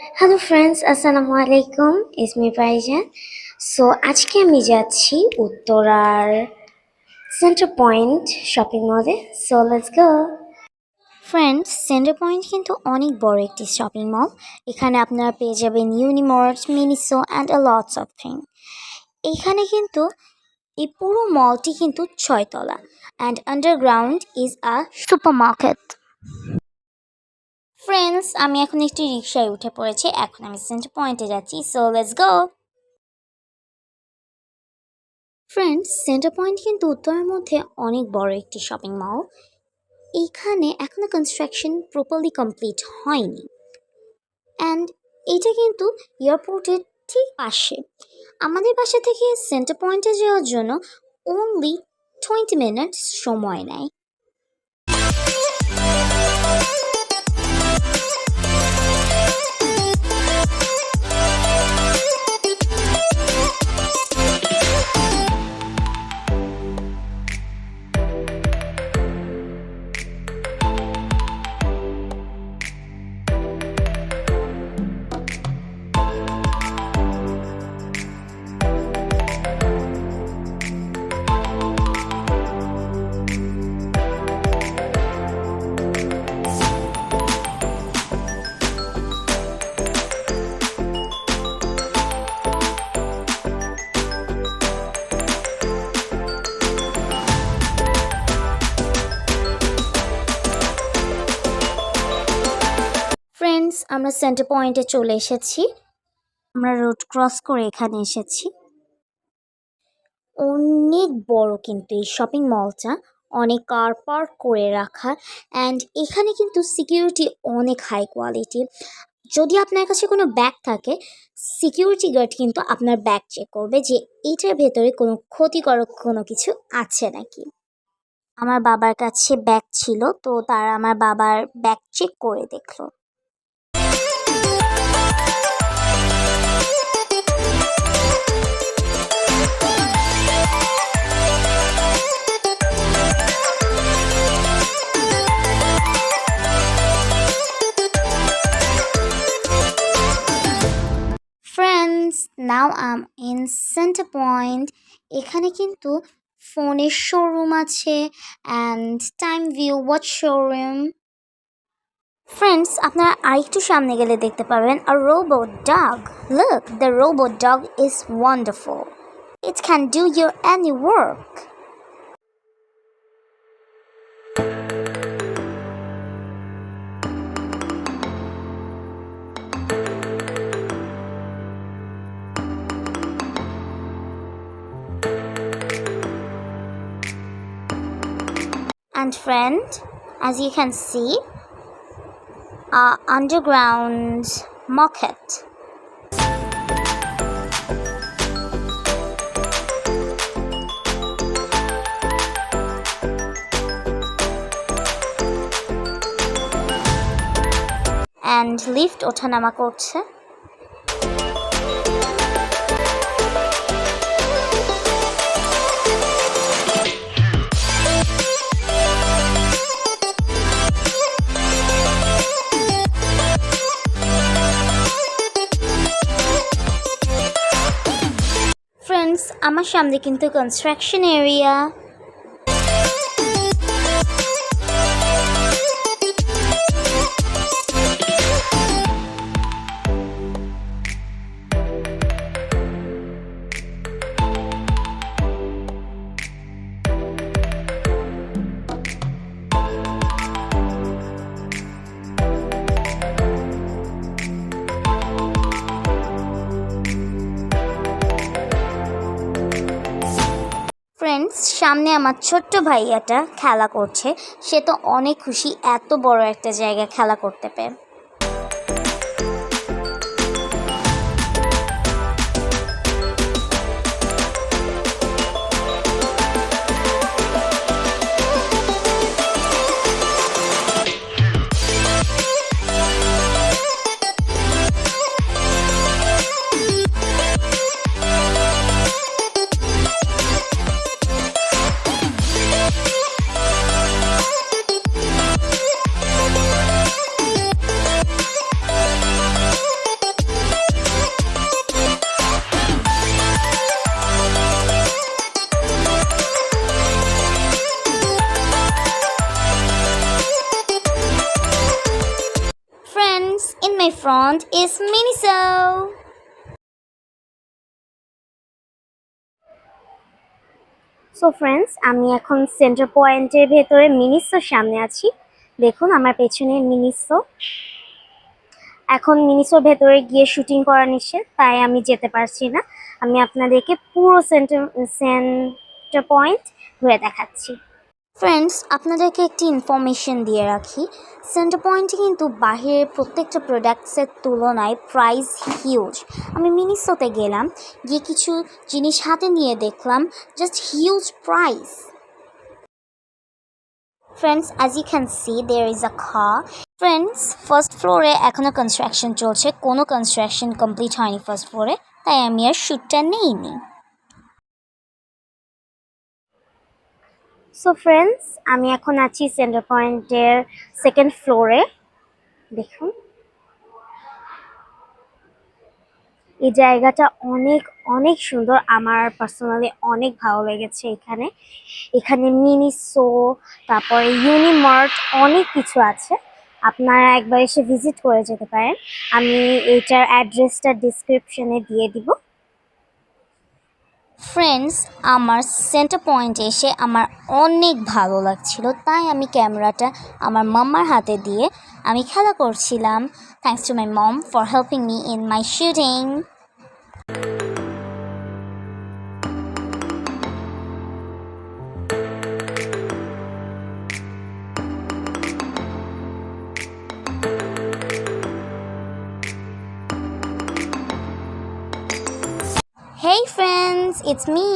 Hello friends, আসসালামু আলাইকুম। ইসমি ভাইজান। সো আজকে আমি যাচ্ছি উত্তরার সেন্টার পয়েন্ট শপিং মলে। So let's go. Friends, centre point কিন্তু অনেক বড় একটি শপিং মল। এখানে আপনারা পেয়ে যাবেন Unimart, Miniso and a lots of thing. এখানে কিন্তু এই পুরো মলটি কিন্তু 6 তলা and underground is a super market. Friends, আমি এখন একটি রিক্সায় উঠে পড়েছি। এখন আমি সেন্টার পয়েন্টে যাচ্ছি। So let's go. Friends, centre point কিন্তু উত্তরার মধ্যে অনেক বড় একটি শপিং মল। এইখানে এখনো কনস্ট্রাকশন প্রপারলি কমপ্লিট হয়নি অ্যান্ড এইটা কিন্তু এয়ারপোর্টের ঠিক পাশে। আমাদের বাসা থেকে সেন্টার পয়েন্টে যাওয়ার জন্য অনলি 20 মিনিটস সময় নেয়। ফ্রেন্ডস, আমরা সেন্টার পয়েন্টে চলে এসেছি। আমরা রোড ক্রস করে এখানে এসেছি। অনেক বড় কিন্তু এই শপিং মলটা, অনেক কার পার্ক করে রাখা অ্যান্ড এখানে কিন্তু সিকিউরিটি অনেক হাই কোয়ালিটি। যদি আপনার কাছে কোনো ব্যাগ থাকে, সিকিউরিটি গার্ড কিন্তু আপনার ব্যাগ চেক করবে যে এইটার ভেতরে কোনো ক্ষতিকারক কোনো কিছু আছে নাকি। আমার বাবার কাছে ব্যাগ ছিল, তো তারা আমার বাবার ব্যাগ চেক করে দেখলো। Friends, now I'm in Center Point. এখানে কিন্তু ফোনের শোরুম আছে and Time View watch showroom. Friends, আপনারা আরেকটু সামনে গেলে দেখতে পাবেন a robot dog. Look, the robot dog is wonderful. It can do your any work. And friend, as you can see, underground market. And lift ওঠানামা করছে। Friends, আমার সামনে কিন্তু কনস্ট্রাকশন এরিয়া। ফ্রেন্ডস, সামনে আমার ছোট্ট ভাইয়াটা খেলা করছে। সে তো অনেক খুশি এত বড় একটা জায়গায় খেলা করতে পেয়ে। friends, in my front is Miniso. So friends, আমি এখন সেন্টার পয়েন্টের ভেতরে মিনিসোর সামনে আছি। দেখুন আমার পেছনে মিনিসো। এখন মিনিসোর ভেতরে গিয়ে শুটিং করা নিষেধ, তাই আমি যেতে পারছি না। আমি আপনাদেরকে পুরো সেন্টার পয়েন্ট ঘুরে দেখাচ্ছি। ফ্রেন্ডস, আপনাদেরকে একটি ইনফরমেশন দিয়ে রাখি। সেন্টার পয়েন্টে কিন্তু বাহিরের প্রত্যেকটা প্রোডাক্টসের তুলনায় প্রাইস হিউজ। আমি মিনিসোতে গেলাম, গিয়ে কিছু জিনিস হাতে নিয়ে দেখলাম, just huge price. Friends, as you can see, there is a car. Friends, first ফ্লোরে এখনো কনস্ট্রাকশন চলছে, কোনো কনস্ট্রাকশন কমপ্লিট হয়নি ফার্স্ট ফ্লোরে, তাই আমি আর শ্যুটটা নিইনি। সো ফ্রেন্ডস, আমি এখন আছি সেন্টার পয়েন্টের সেকেন্ড ফ্লোরে। দেখুন এই জায়গাটা অনেক অনেক সুন্দর, আমার পার্সোনালি অনেক ভালো লেগেছে। এখানে মিনিসো, তারপরে ইউনিমার্ট, অনেক কিছু আছে। আপনারা একবার এসে ভিজিট করে যেতে পারেন। আমি এইটার অ্যাড্রেসটা ডিসক্রিপশনে দিয়ে দিব। ফ্রেন্ডস, আমার সেন্টার পয়েন্টে এসে আমার অনেক ভালো লাগছিল, তাই আমি ক্যামেরাটা আমার মাম্মার হাতে দিয়ে আমি খেলা করছিলাম। Thanks to my mom for helping me in my shooting. Hey friends, it's me.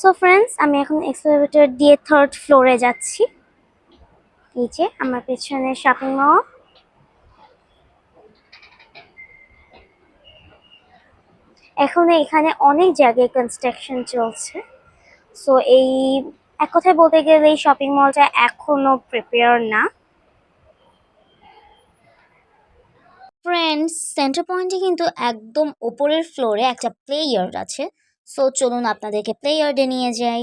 So friends, আমি এখন এক্সেলেরেটর দিয়ে থার্ড ফ্লোরে যাচ্ছি। এই যে আমার পেছনে শপিং মল। এখন এখানে অনেক জায়গায় কনস্ট্রাকশন চলছে। সো এই এক কথায় বলতে গেলে এই শপিং মলটা এখনো প্রিপেয়ার না। ফ্রেন্ডস, সেন্টার পয়েন্টে কিন্তু একদম ওপরের ফ্লোরে একটা প্লে ইয়ার্ড আছে। সো চলুন আপনাদেরকে প্লে ইয়ার্ডে নিয়ে যাই।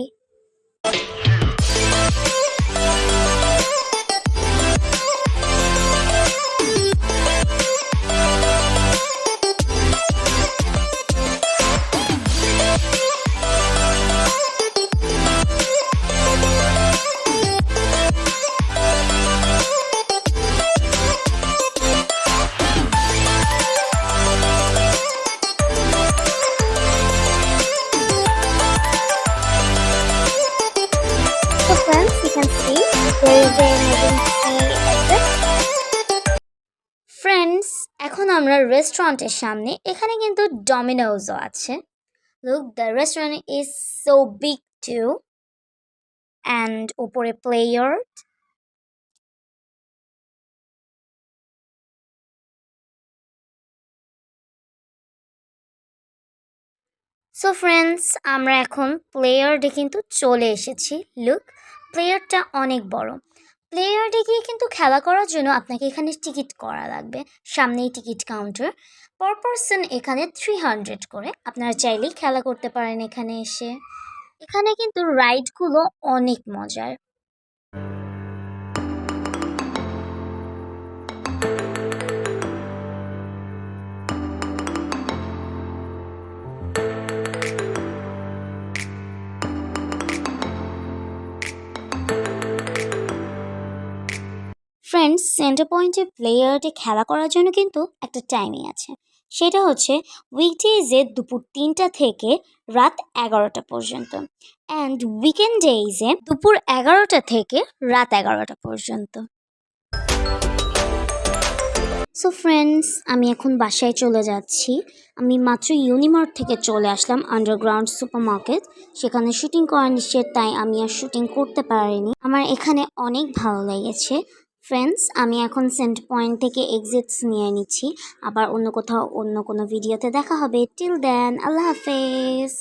So friends, you can see there is an emergency exit. Friends, এখন আমরা রেস্টুরেন্টের সামনে, এখানে কিন্তু ডমিনোজও আছে। Look, the restaurant is so big too, and ওপরে প্লে ইয়ার্ড। সো ফ্রেন্ডস, আমরা এখন প্লেয়ার্ডে কিন্তু চলে এসেছি। লুক, প্লেয়ারটা অনেক বড়। প্লেয়ার্ডে গিয়ে কিন্তু খেলা করার জন্য আপনাকে এখানে টিকিট করা লাগবে। সামনেই টিকিট কাউন্টার, পার পারসন এখানে 300 করে। আপনারা চাইলেই খেলা করতে পারেন এখানে এসে। এখানে কিন্তু রাইডগুলো অনেক মজার। ফ্রেন্ডস, সেন্টার পয়েন্টে প্লেয়ার্ডে খেলা করার জন্য কিন্তু একটা টাইমিং আছে। সেটা হচ্ছে উইকডেজে দুপুর 3টা থেকে রাত 11টা পর্যন্ত অ্যান্ড উইকেন্ডেজে দুপুর 11টা থেকে রাত 11টা পর্যন্ত। সো ফ্রেন্ডস, আমি এখন বাসায় চলে যাচ্ছি। আমি মাত্র ইউনিমার্ট থেকে চলে আসলাম আন্ডারগ্রাউন্ড সুপার মার্কেট। সেখানে শুটিং করা নিষেধ, তাই আমি আর শুটিং করতে পারিনি। আমার এখানে অনেক ভালো লেগেছে। ফ্রেন্ডস, আমি এখন সেন্ট পয়েন্ট থেকে এক্সিটস নিয়ে নিচ্ছি। আবার অন্য কোথাও অন্য কোনো ভিডিওতে দেখা হবে। টিল দেন, আল্লাহ হাফেজ।